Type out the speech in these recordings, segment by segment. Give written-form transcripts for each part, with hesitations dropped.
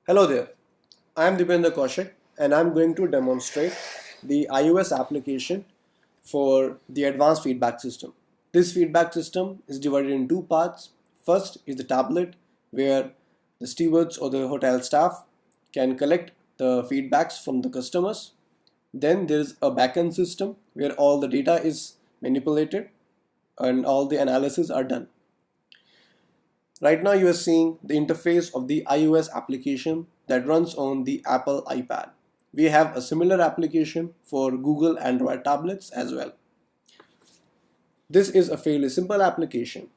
Hello there, I am Dipender Kaushik and I am going to demonstrate the iOS application for the advanced feedback system. This feedback system is divided in two parts. First is the tablet where the stewards or the hotel staff can collect the feedbacks from the customers. Then there is a backend system where all the data is manipulated and all the analysis are done. Right now you are seeing the interface of the iOS application that runs on the Apple iPad. We have a similar application for Google Android tablets as well. This is a fairly simple application.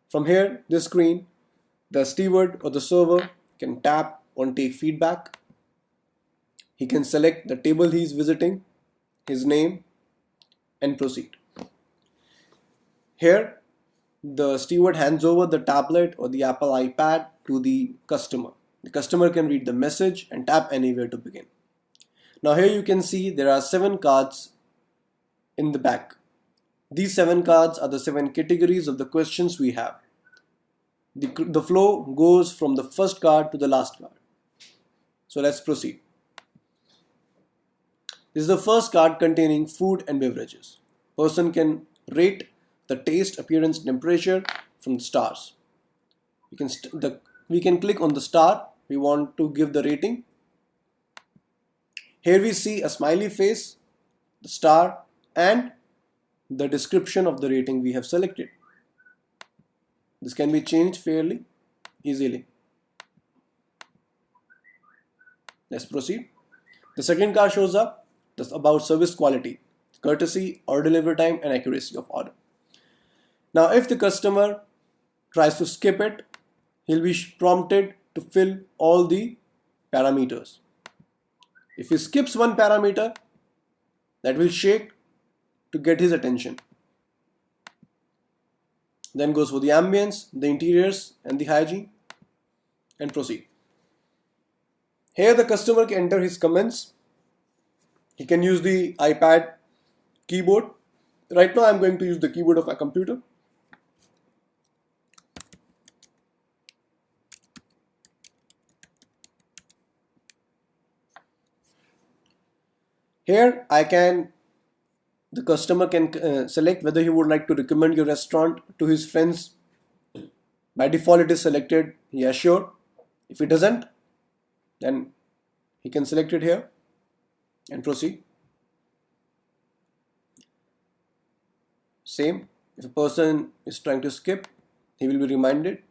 From here, this screen, the steward or the server can tap on take feedback. He can select the table he is visiting, his name, and proceed. Here, the steward hands over the tablet or the Apple iPad to the customer. The customer can read the message and tap anywhere to begin. Now here you can see there are 7 cards in the back. These 7 cards are the 7 categories of the questions we have. The flow goes from the first card to the last card. So let's proceed. This is the first card containing food and beverages. Person can rate the taste, appearance, temperature from the stars. We can click on the star. We want to give the rating. Here we see a smiley face, the star, and the description of the rating we have selected. This can be changed fairly easily. Let's proceed. The second card shows up. That's about service quality, courtesy, or delivery time, and accuracy of order. Now if the customer tries to skip it, he'll be prompted to fill all the parameters. If he skips one parameter, that will shake to get his attention. Then goes for the ambience, the interiors, and the hygiene, and proceed. Here the customer can enter his comments. He can use the iPad keyboard. Right now I'm going to use the keyboard of my computer. Here the customer can select whether he would like to recommend your restaurant to his friends. By default it is selected, yes, sure. If he doesn't, then he can select it here and proceed. Same, if a person is trying to skip, he will be reminded.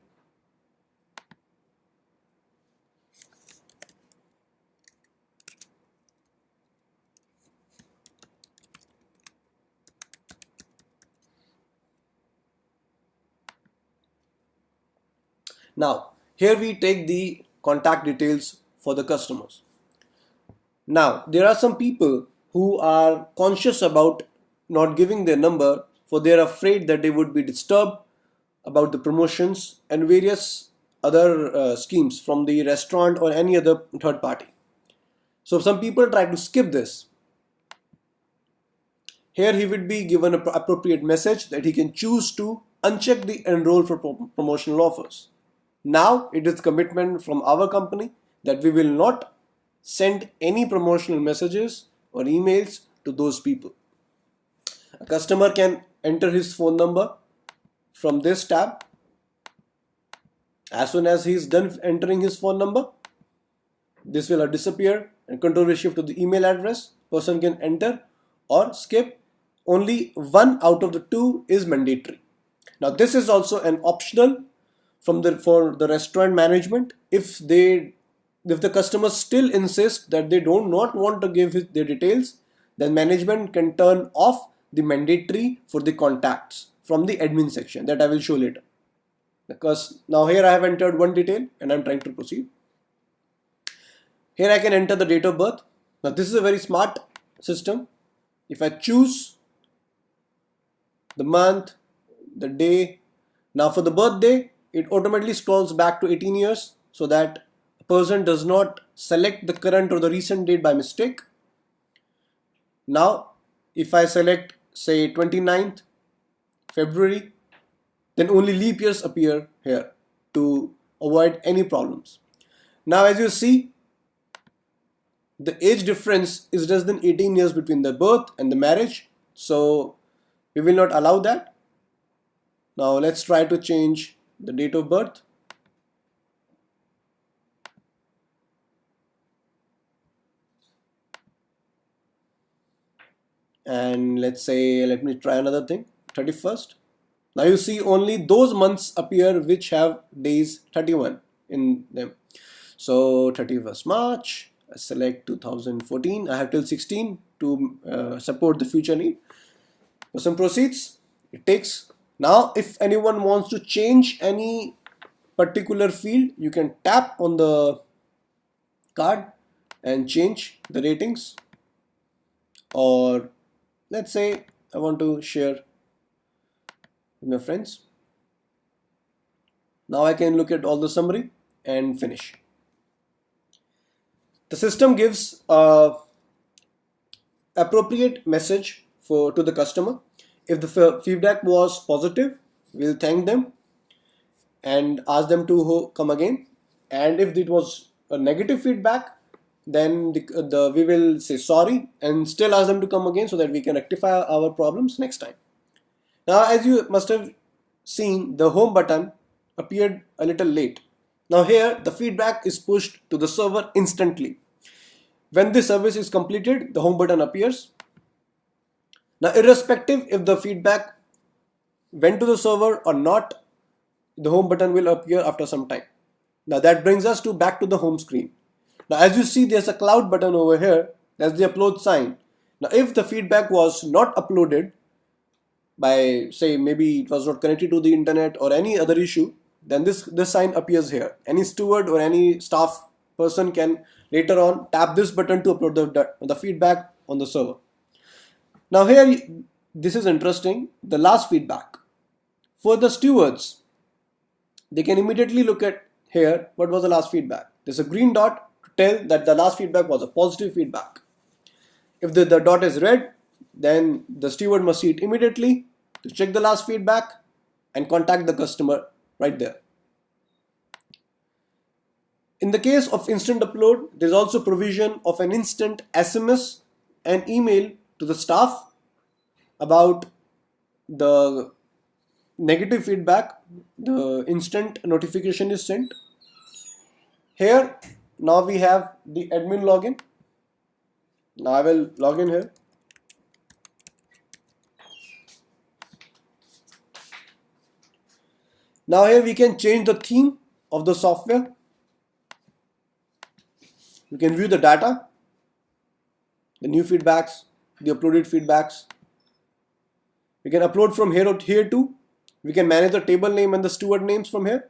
Now, here we take the contact details for the customers. Now, there are some people who are conscious about not giving their number, for they are afraid that they would be disturbed about the promotions and various other schemes from the restaurant or any other third party. So some people try to skip this. Here he would be given an appropriate message that he can choose to uncheck the enroll for promotional offers. Now it is commitment from our company that we will not send any promotional messages or emails to those people. A customer can enter his phone number from this tab. As soon as he is done entering his phone number, this will disappear and control will shift to the email address. Person can enter or skip. Only one out of the 2 is mandatory. Now this is also an optional for the restaurant management. If the customer still insists that they do not want to give their details, then management can turn off the mandatory for the contacts from the admin section that I will show later. Because now here I have entered one detail and I'm trying to proceed. Here I can enter the date of birth. Now this is a very smart system. If I choose the month, the day, now for the birthday, it automatically scrolls back to 18 years so that a person does not select the current or the recent date by mistake. Now, if I select say 29th February, then only leap years appear here to avoid any problems. Now as you see, the age difference is less than 18 years between the birth and the marriage, so we will not allow that. Now let's try to change the date of birth. And let's say, let me try another thing, 31st. Now you see only those months appear which have days 31 in them. So 31st March, I select 2014. I have till 16 to support the future need. Person proceeds. It takes. Now if anyone wants to change any particular field, you can tap on the card and change the ratings. Or let's say I want to share with my friends. Now I can look at all the summary and finish. The system gives a appropriate message to the customer. If the feedback was positive, we'll thank them and ask them to come again. And if it was a negative feedback, then we will say sorry and still ask them to come again so that we can rectify our problems next time. Now as you must have seen, the home button appeared a little late. Now here the feedback is pushed to the server instantly. When this service is completed, the home button appears. Now irrespective if the feedback went to the server or not, the home button will appear after some time. Now that brings us back to the home screen. Now as you see, there's a cloud button over here. That's the upload sign. Now if the feedback was not uploaded by, say, maybe it was not connected to the internet or any other issue, then this sign appears here. Any steward or any staff person can later on tap this button to upload the feedback on the server. Now here, this is interesting, the last feedback. For the stewards, they can immediately look at here what was the last feedback. There's a green dot to tell that the last feedback was a positive feedback. If the dot is red, then the steward must see it immediately to check the last feedback and contact the customer right there. In the case of instant upload, there is also provision of an instant SMS and email to the staff about the negative feedback. The instant notification is sent. Here, now we have the admin login. Now I will log in here. Now here we can change the theme of the software. We can view the data, the new feedbacks, the uploaded feedbacks. We can upload from here too. We can manage the table name and the steward names from here.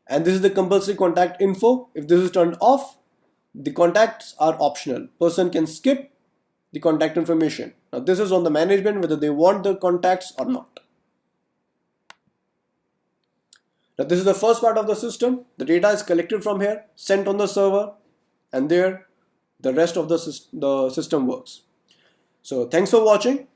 And this is the compulsory contact info. If this is turned off, the contacts are optional. Person can skip the contact information. Now this is on the management whether they want the contacts or not. Now this is the first part of the system. The data is collected from here, sent on the server, and there the rest of the system works. So thanks for watching.